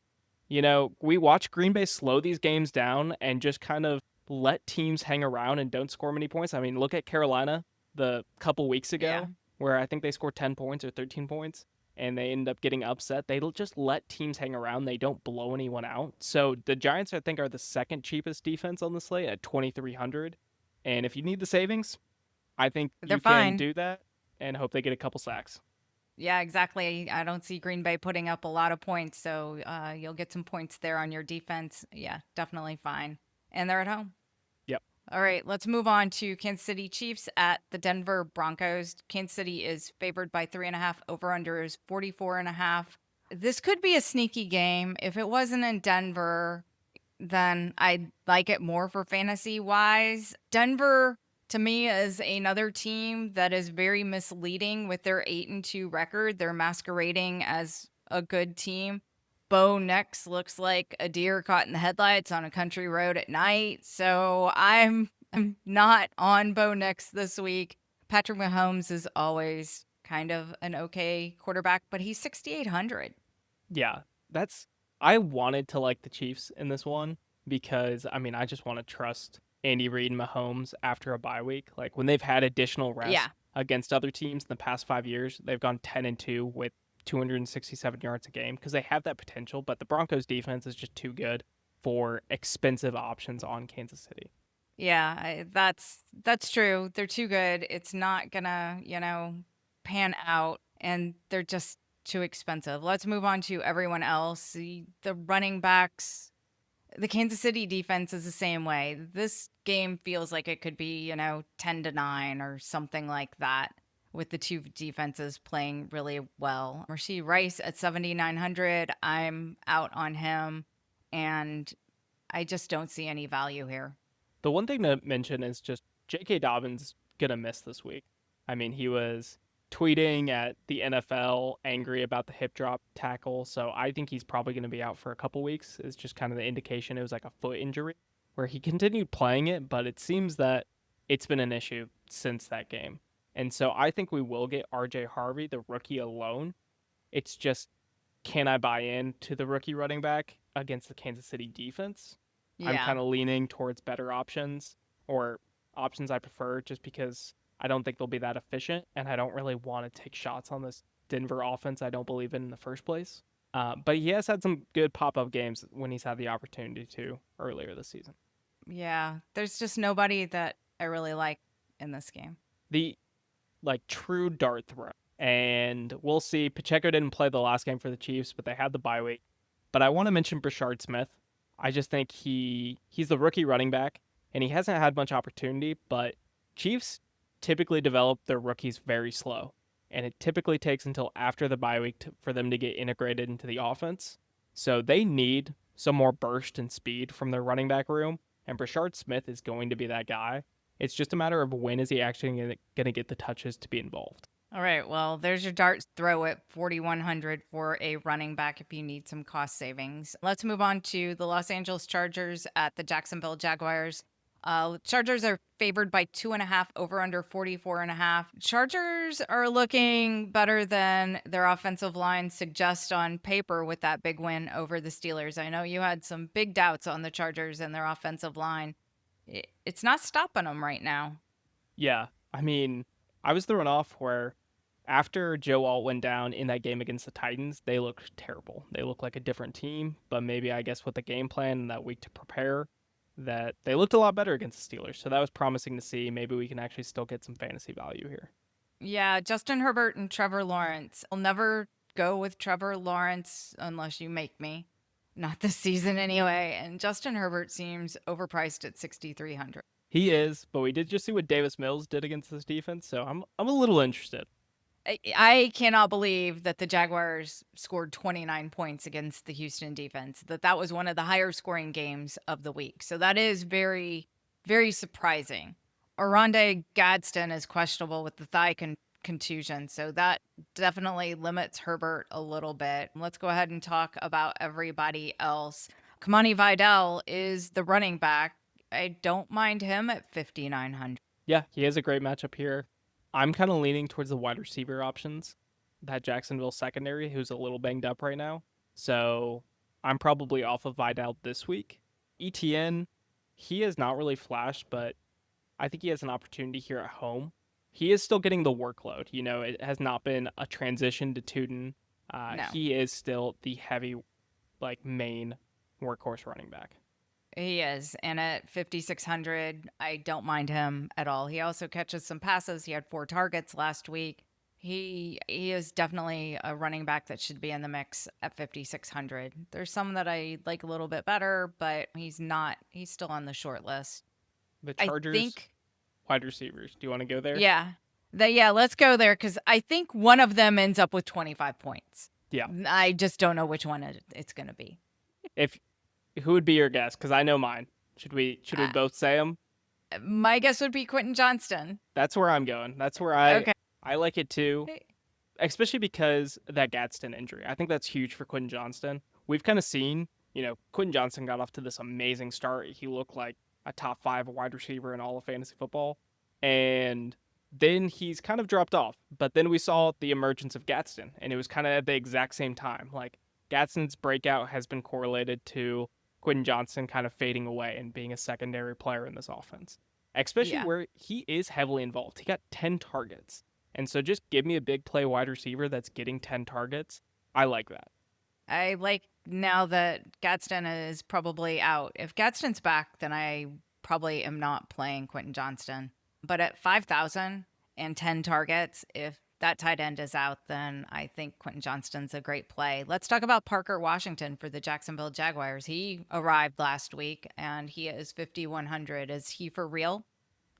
We watch Green Bay slow these games down and just kind of let teams hang around and don't score many points. I mean, look at Carolina the couple weeks Yeah, ago, where I think they scored 10 points or 13 points, and they end up getting upset. They just let teams hang around. They don't blow anyone out. So the Giants, I think, are the second cheapest defense on the slate at 2,300. And if you need the savings, I think they're you can fine. do that and hope they get a couple sacks. Yeah, exactly. I don't see Green Bay putting up a lot of points, so you'll get some points there on your defense. Yeah, definitely fine. And they're at home. Yep. All right, let's move on to Kansas City Chiefs at the Denver Broncos. Kansas City is favored by 3.5. Over under is 44.5. This could be a sneaky game. If it wasn't in Denver, then I'd like it more for fantasy wise. Denver to me is another team that is very misleading with their 8-2 record. They're masquerading as a good team. Bo Nix looks like a deer caught in the headlights on a country road at night. So I'm not on Bo Nix this week. Patrick Mahomes is always kind of an okay quarterback, but he's 6,800. Yeah, that's I wanted to like the Chiefs in this one because I mean I just want to trust Andy Reid and Mahomes after a bye week. Like when they've had additional rest Yeah. against other teams in the past 5 years, they've gone 10-2 with 267 yards a game because they have that potential. But the Broncos defense is just too good for expensive options on Kansas City. Yeah, that's true. They're too good. It's not gonna, pan out, and they're just too expensive. Let's move on to everyone else. The running backs, the Kansas City defense is the same way. This game feels like it could be, 10-9 or something like that, with the two defenses playing really well. Rasheed Rice at 7,900. I'm out on him, and I just don't see any value here. The one thing to mention is just J.K. Dobbins gonna miss this week. I mean, he was tweeting at the NFL angry about the hip drop tackle, so I think he's probably gonna be out for a couple weeks. It's just kind of the indication it was like a foot injury where he continued playing it, but it seems that it's been an issue since that game. And so I think we will get RJ Harvey, the rookie alone. It's just can I buy in to the rookie running back against the Kansas City defense? I'm Yeah. kind of leaning towards better options or options I prefer just because I don't think they'll be that efficient and I don't really want to take shots on this Denver offense I don't believe in the first place. But he has had some good pop up games when he's had the opportunity to earlier this season. Yeah, there's just nobody that I really like in this game. The like true dart throw. And we'll see. Pacheco didn't play the last game for the Chiefs, but they had the bye week. But I want to mention Brashard Smith. I just think he's the rookie running back, and he hasn't had much opportunity. But Chiefs typically develop their rookies very slow, and it typically takes until after the bye week for them to get integrated into the offense. So they need some more burst and speed from their running back room, and Brashard Smith is going to be that guy. It's just a matter of when is he actually going to get the touches to be involved. All right, well, there's your dart throw at 4,100 for a running back if you need some cost savings. Let's move on to the Los Angeles Chargers at the Jacksonville Jaguars. Chargers are favored by 2.5, over under 44.5. Chargers are looking better than their offensive line suggests on paper with that big win over the Steelers. I know you had some big doubts on the Chargers and their offensive line. It's not stopping them right now. Yeah, I mean, I was thrown off where after Joe Alt went down in that game against the Titans, they looked terrible. They looked like a different team, but maybe I guess with the game plan and that week to prepare, that they looked a lot better against the Steelers. So that was promising to see. Maybe we can actually still get some fantasy value here. Yeah, Justin Herbert and Trevor Lawrence. I'll never go with Trevor Lawrence unless you make me. Not this season anyway. And Justin Herbert seems overpriced at 6,300. He is, but we did just see what Davis Mills did against this defense, so I'm a little interested. I cannot believe that the Jaguars scored 29 points against the Houston defense, that was one of the higher scoring games of the week. So that is very, very surprising. Oronde Gadsden is questionable with the thigh contusion, so that definitely limits Herbert a little bit. Let's go ahead and talk about everybody else. Kamani Vidal is the running back. I don't mind him at 5,900. Yeah, he has a great matchup here. I'm kind of leaning towards the wide receiver options, that Jacksonville secondary, who's a little banged up right now. So I'm probably off of Vidal this week. ETN, he has not really flashed, but I think he has an opportunity here at home. He is still getting the workload. It has not been a transition to Tootin. No. He is still the heavy, main workhorse running back. He is. And at 5,600, I don't mind him at all. He also catches some passes. He had 4 targets last week. He is definitely a running back that should be in the mix at 5,600. There's some that I like a little bit better, but he's not. He's still on the short list. The I Chargers think, wide receivers. Do you want to go there? yeah. Let's go there because I think one of them ends up with 25 points. Yeah. I just don't know which one it's going to be. Who would be your guess? Because I know mine. Should we both say them? My guess would be Quentin Johnston. That's where I'm going. That's where Okay. I like it too, especially because of that Gadsden injury. I think that's huge for Quentin Johnston. We've kind of seen, Quentin Johnston got off to this amazing start. He looked like a top 5 wide receiver in all of fantasy football, and then he's kind of dropped off. But then we saw the emergence of Gadsden, and it was kind of at the exact same time. Like Gadsden's breakout has been correlated to Quentin Johnston kind of fading away and being a secondary player in this offense, especially where he is heavily involved. He got 10 targets. And so just give me a big play wide receiver that's getting 10 targets. I like that. I like now that Gadsden is probably out. If Gadsden's back, then I probably am not playing Quentin Johnston. But at 5,000 and 10 targets, if that tight end is out, then I think Quentin Johnston's a great play. Let's talk about Parker Washington for the Jacksonville Jaguars. He arrived last week, and he is 5,100. Is he for real?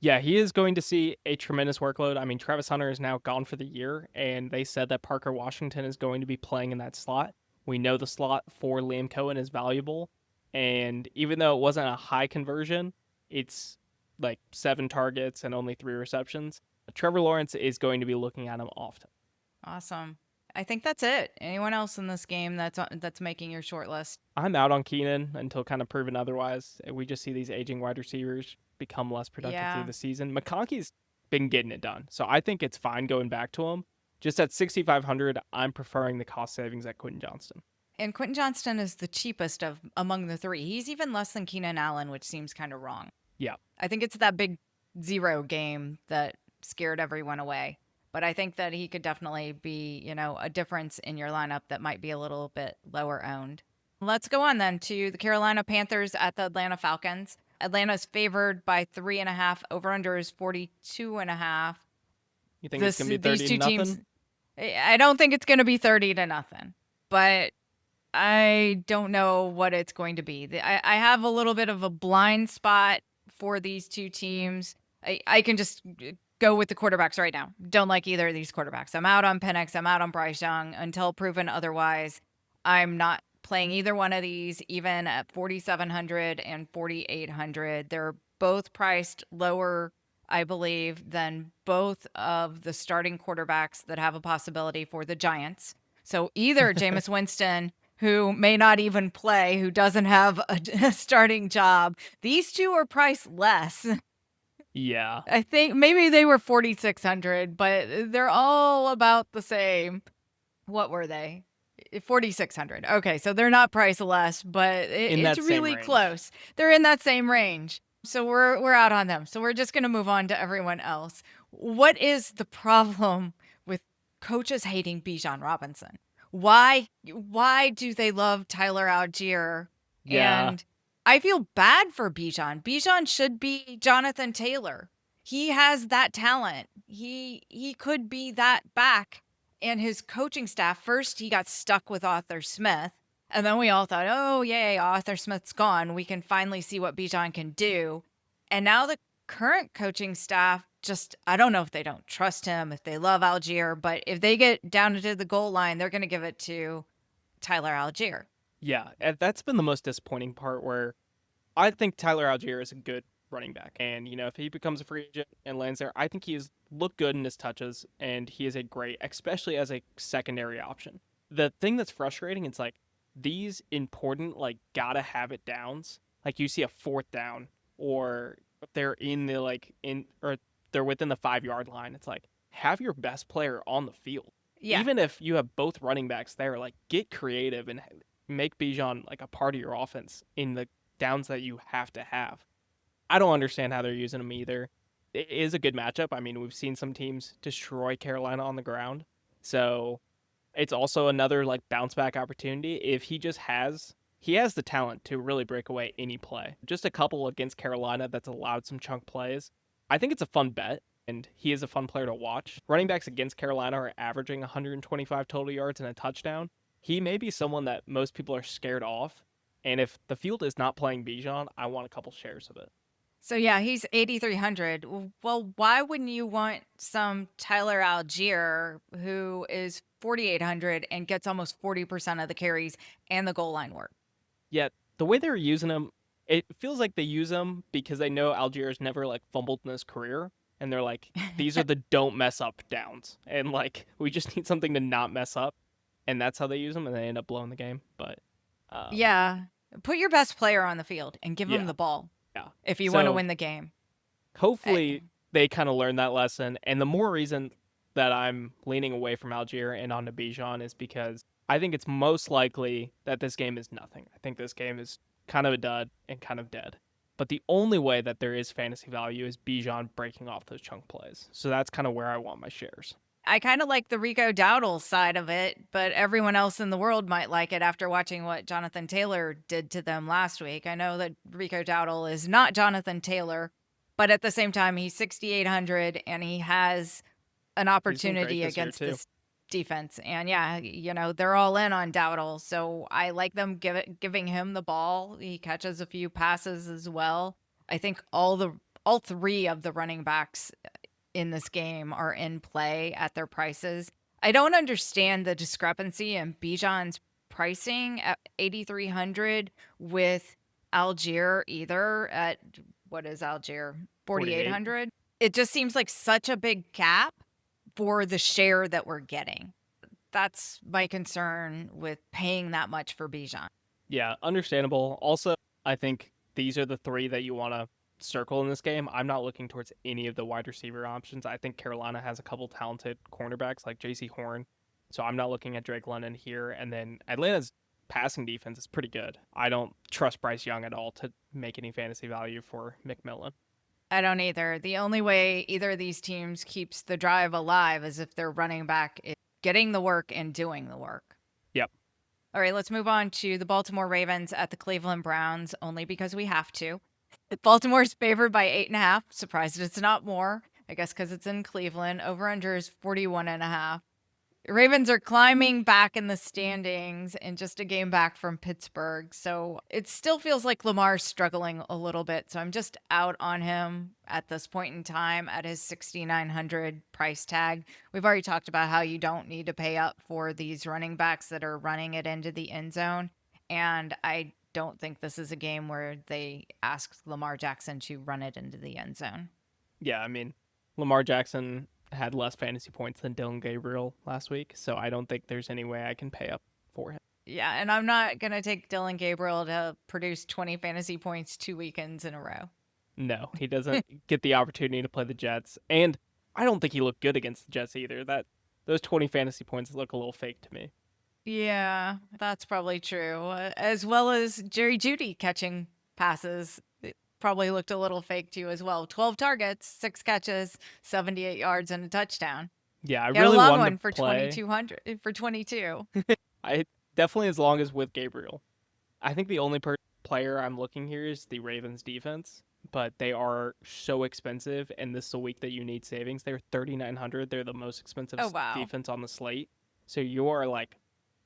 Yeah, he is going to see a tremendous workload. I mean, Travis Hunter is now gone for the year, and they said that Parker Washington is going to be playing in that slot. We know the slot for Liam Cohen is valuable, and even though it wasn't a high conversion, it's like 7 targets and only 3 receptions. Trevor Lawrence is going to be looking at him often. Awesome. I think that's it. Anyone else in this game that's making your short list? I'm out on Keenan until kind of proven otherwise. We just see these aging wide receivers become less productive through the season. McConkey's been getting it done, so I think it's fine going back to him. Just at 6,500, I'm preferring the cost savings at Quentin Johnston. And Quentin Johnston is the cheapest of among the 3. He's even less than Keenan Allen, which seems kind of wrong. Yeah. I think it's that big 0 game that scared everyone away. But I think that he could definitely be, a difference in your lineup that might be a little bit lower owned. Let's go on then to the Carolina Panthers at the Atlanta Falcons. Atlanta's favored by 3.5. Over-under is 42.5. You think it's going to be 30 to nothing? Teams, I don't think it's going to be 30 to nothing. But I don't know what it's going to be. I have a little bit of a blind spot for these two teams. I can just go with the quarterbacks right now. Don't like either of these quarterbacks. I'm out on Penix. I'm out on Bryce Young. Until proven otherwise, I'm not playing either one of these, even at 4,700 and 4,800. They're both priced lower, I believe, than both of the starting quarterbacks that have a possibility for the Giants. So either Jameis Winston, who may not even play, who doesn't have a starting job, these two are priced less. Yeah. I think maybe they were 4,600, but they're all about the same. What were they? 4,600. Okay, so they're not priced less, but it's really close. They're in that same range. So we're out on them. So we're just going to move on to everyone else. What is the problem with coaches hating Bijan Robinson? Why do they love Tyler Algier? Yeah. And I feel bad for Bijan. Bijan should be Jonathan Taylor. He has that talent. He could be that back. And his coaching staff, first he got stuck with Arthur Smith. And then we all thought, oh, yay, Arthur Smith's gone. We can finally see what Bijan can do. And now the current coaching staff just, I don't know if they don't trust him, if they love Algier, but if they get down to the goal line, they're going to give it to Tyler Algier. Yeah, and that's been the most disappointing part where I think Tyler Algier is a good running back. And, if he becomes a free agent and lands there, I think he has looked good in his touches and he is a great, especially as a secondary option. The thing that's frustrating is like these important, like, gotta have it downs. Like you see a fourth down or they're in the or they're within the 5 yard line. It's like have your best player on the field. Yeah. Even if you have both running backs there, like get creative and make Bijan like a part of your offense in the downs that you have to have. I don't understand how they're using him either. It is a good matchup. I mean, we've seen some teams destroy Carolina on the ground. So it's also another like bounce back opportunity if he has the talent to really break away any play. Just a couple against Carolina that's allowed some chunk plays. I think it's a fun bet and he is a fun player to watch. Running backs against Carolina are averaging 125 total yards and a touchdown. He may be someone that most people are scared off. And if the field is not playing Bijan, I want a couple shares of it. So yeah, he's 8,300. Well, why wouldn't you want some Tyler Algier who is 4,800 and gets almost 40% of the carries and the goal line work? Yet the way they're using him, it feels like they use him because they know Algier's never like fumbled in his career. And they're like, these are the don't mess up downs. And like, we just need something to not mess up. And that's how they use him. And they end up blowing the game. But yeah, put your best player on the field and give him the ball. Yeah. If you want to win the game. Hopefully they kind of learn that lesson. And the more reason that I'm leaning away from Algier and onto Bijan is because I think it's most likely that this game is nothing. I think this game is kind of a dud and kind of dead. But the only way that there is fantasy value is Bijan breaking off those chunk plays. So that's kind of where I want my shares. I kind of like the Rico Dowdle side of it, but everyone else in the world might like it after watching what Jonathan Taylor did to them last week. I know that Rico Dowdle is not Jonathan Taylor, but at the same time, he's 6,800 and he has an opportunity against this defense. And yeah, they're all in on Dowdle. So I like them giving him the ball. He catches a few passes as well. I think all three of the running backs in this game are in play at their prices. I don't understand the discrepancy in Bijan's pricing at 8,300 with Algier either at, what is Algier? 4,800. It just seems like such a big gap for the share that we're getting. That's my concern with paying that much for Bijan. Yeah, understandable. Also, I think these are the three that you want to circle in this game. I'm not looking towards any of the wide receiver options. I think Carolina has a couple talented cornerbacks like J.C. Horn, so I'm not looking at Drake London here. And then Atlanta's passing defense is pretty good. I don't trust Bryce Young at all to make any fantasy value for McMillan. I don't either. The only way either of these teams keeps the drive alive is if their running back is getting the work and doing the work. Yep. All right, let's move on to the Baltimore Ravens at the Cleveland Browns, only because we have to. Baltimore's favored by 8.5. Surprised it's not more. I guess because it's in Cleveland. Over-under is 41.5. Ravens are climbing back in the standings and just a game back from Pittsburgh. So it still feels like Lamar's struggling a little bit. So I'm just out on him at this point in time at his 6,900 price tag. We've already talked about how you don't need to pay up for these running backs that are running it into the end zone. And I don't think this is a game where they ask Lamar Jackson to run it into the end zone. Yeah, I mean, Lamar Jackson had less fantasy points than Dylan Gabriel last week, so I don't think there's any way I can pay up for him. Yeah, and I'm not going to take Dylan Gabriel to produce 20 fantasy points 2 weekends in a row. No, he doesn't get the opportunity to play the Jets, and I don't think he looked good against the Jets either. Those 20 fantasy points look a little fake to me. Yeah, that's probably true. As well as Jerry Jeudy catching passes. It probably looked a little fake to you as well. 12 targets, 6 catches, 78 yards, and a touchdown. Yeah, I really really wanted wanted one to for play. 2,200 for 22. I definitely as long as with Gabriel. I think the only player I'm looking here is the Ravens defense, but they are so expensive, and this is a week that you need savings. They're 3,900. They're the most expensive defense on the slate. So you are like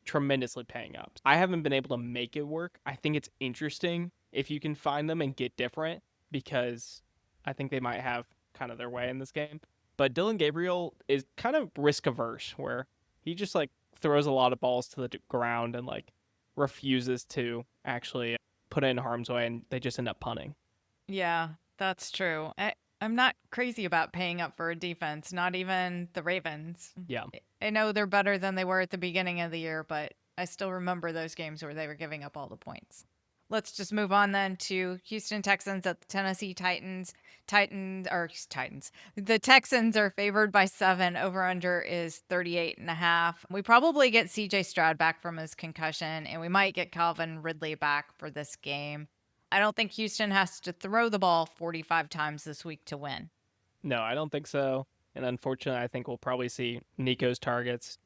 tremendously paying up. I haven't been able to make it work. I think it's interesting if you can find them and get different because I think they might have kind of their way in this game. But Dylan Gabriel is kind of risk averse, where he just like throws a lot of balls to the ground and like refuses to actually put it in harm's way, and they just end up punting. Yeah, that's true. I'm not crazy about paying up for a defense, not even the Ravens. Yeah. I know they're better than they were at the beginning of the year, but I still remember those games where they were giving up all the points. Let's just move on then to Houston Texans at the Tennessee Titans. Titans. The Texans are favored by 7. Over under is 38.5. We probably get CJ Stroud back from his concussion, and we might get Calvin Ridley back for this game. I don't think Houston has to throw the ball 45 times this week to win. No, I don't think so. And unfortunately, I think we'll probably see Nico's targets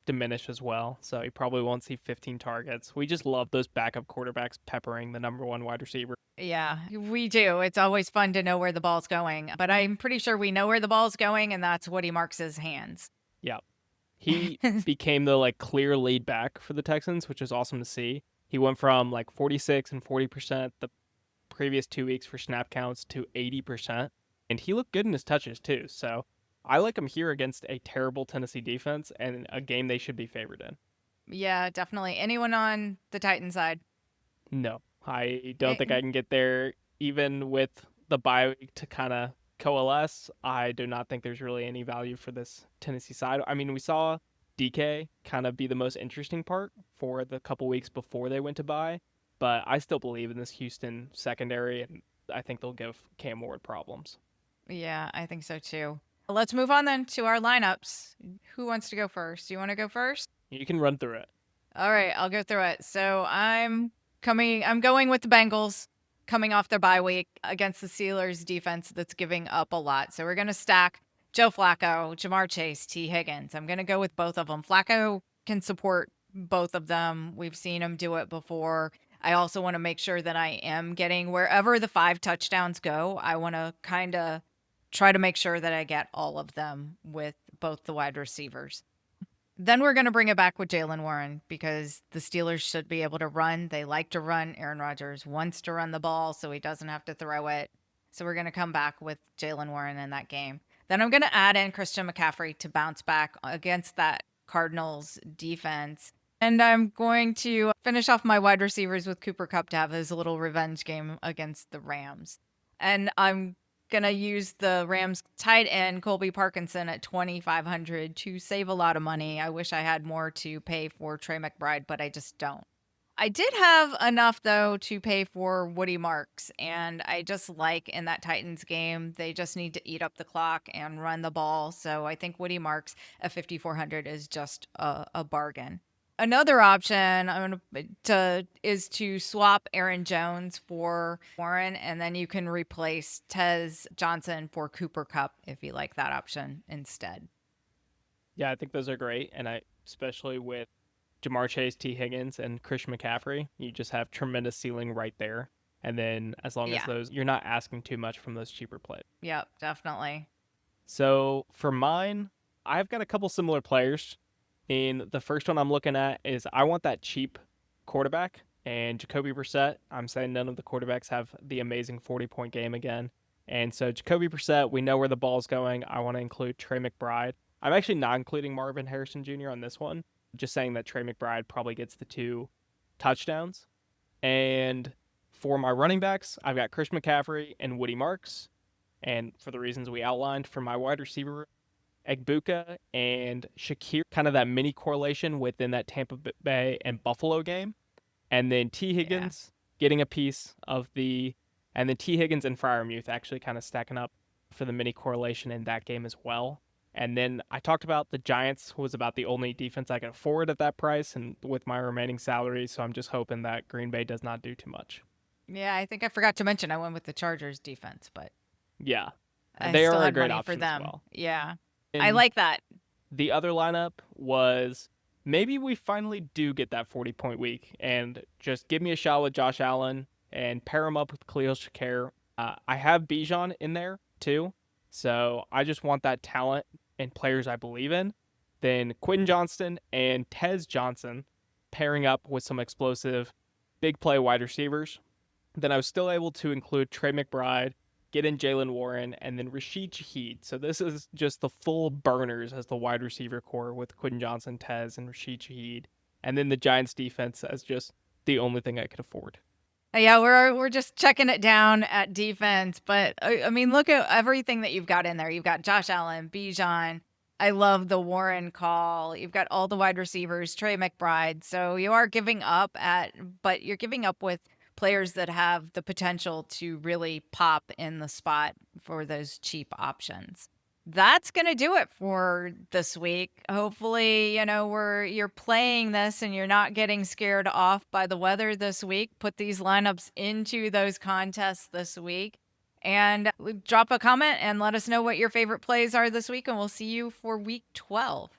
diminish as well. So he probably won't see 15 targets. We just love those backup quarterbacks peppering the number one wide receiver. Yeah, we do. It's always fun to know where the ball's going, but I'm pretty sure we know where the ball's going, and that's Woody Marks' hands. Yeah. He became the like clear lead back for the Texans, which is awesome to see. He went from like 46 and 40% the previous 2 weeks for snap counts to 80%. And he looked good in his touches too. So I like him here against a terrible Tennessee defense and a game they should be favored in. Yeah, definitely. Anyone on the Titan side? No, I don't think I can get there even with the bye week to kind of coalesce. I do not think there's really any value for this Tennessee side. I mean, we saw DK kind of be the most interesting part for the couple weeks before they went to bye, but I still believe in this Houston secondary, and I think they'll give Cam Ward problems. Yeah, I think so too. Let's move on then to our lineups. Who wants to go first? You want to go first? You can run through it. All right, I'll go through it. So I'm going with the Bengals coming off their bye week against the Steelers defense that's giving up a lot. So we're going to stack Joe Flacco, Jamar Chase, T. Higgins. I'm going to go with both of them. Flacco can support both of them. We've seen him do it before. I also want to make sure that I am getting wherever the 5 touchdowns go. I want to kind of try to make sure that I get all of them with both the wide receivers. Then we're going to bring it back with Jalen Warren because the Steelers should be able to run. They like to run. Aaron Rodgers wants to run the ball, so he doesn't have to throw it. So we're going to come back with Jalen Warren in that game. Then I'm going to add in Christian McCaffrey to bounce back against that Cardinals defense. And I'm going to finish off my wide receivers with Cooper Kupp to have his little revenge game against the Rams. And I'm going to use the Rams tight end Colby Parkinson at 2,500 to save a lot of money. I wish I had more to pay for Trey McBride, but I just don't. I did have enough though to pay for Woody Marks, and I just like in that Titans game, they just need to eat up the clock and run the ball. So I think Woody Marks at 5,400 is just a bargain. Another option is to swap Aaron Jones for Warren, and then you can replace Tez Johnson for Cooper Kupp if you like that option instead. Yeah, I think those are great, and especially with Jamar Chase, T. Higgins, and Christian McCaffrey, you just have tremendous ceiling right there. And then as long as those, you're not asking too much from those cheaper plays. Yep, definitely. So for mine, I've got a couple similar players. And the first one I'm looking at is I want that cheap quarterback and Jacoby Brissett. I'm saying none of the quarterbacks have the amazing 40-point game again. And so Jacoby Brissett, we know where the ball's going. I want to include Trey McBride. I'm actually not including Marvin Harrison Jr. on this one. Just saying that Trey McBride probably gets the 2 touchdowns. And for my running backs, I've got Chris McCaffrey and Woody Marks. And for the reasons we outlined, for my wide receiver, Egbuka and Shakir, kind of that mini correlation within that Tampa Bay and Buffalo game. And then T. Higgins getting a piece of and then T. Higgins and Freiermuth actually kind of stacking up for the mini correlation in that game as well. And then I talked about the Giants was about the only defense I could afford at that price and with my remaining salary. So I'm just hoping that Green Bay does not do too much. Yeah, I think I forgot to mention I went with the Chargers defense, but yeah, they are a great option for them. As well. Yeah. And I like that. The other lineup was maybe we finally do get that 40-point week and just give me a shot with Josh Allen and pair him up with Khalil Shakir. I have Bijan in there too, so I just want that talent and players I believe in. Then Quentin Johnston and Tez Johnson pairing up with some explosive big play wide receivers. Then I was still able to include Trey McBride get in Jalen Warren, and then Rashid Shaheed. So this is just the full burners as the wide receiver core with Quentin Johnson, Tez, and Rashid Shaheed. And then the Giants defense as just the only thing I could afford. Yeah, we're just checking it down at defense, but I mean, look at everything that you've got in there. You've got Josh Allen, Bijan. I love the Warren call. You've got all the wide receivers, Trey McBride. So you are giving up but you're giving up with players that have the potential to really pop in the spot for those cheap options. That's going to do it for this week. Hopefully, you're playing this and you're not getting scared off by the weather this week. Put these lineups into those contests this week and drop a comment and let us know what your favorite plays are this week, and we'll see you for week 12.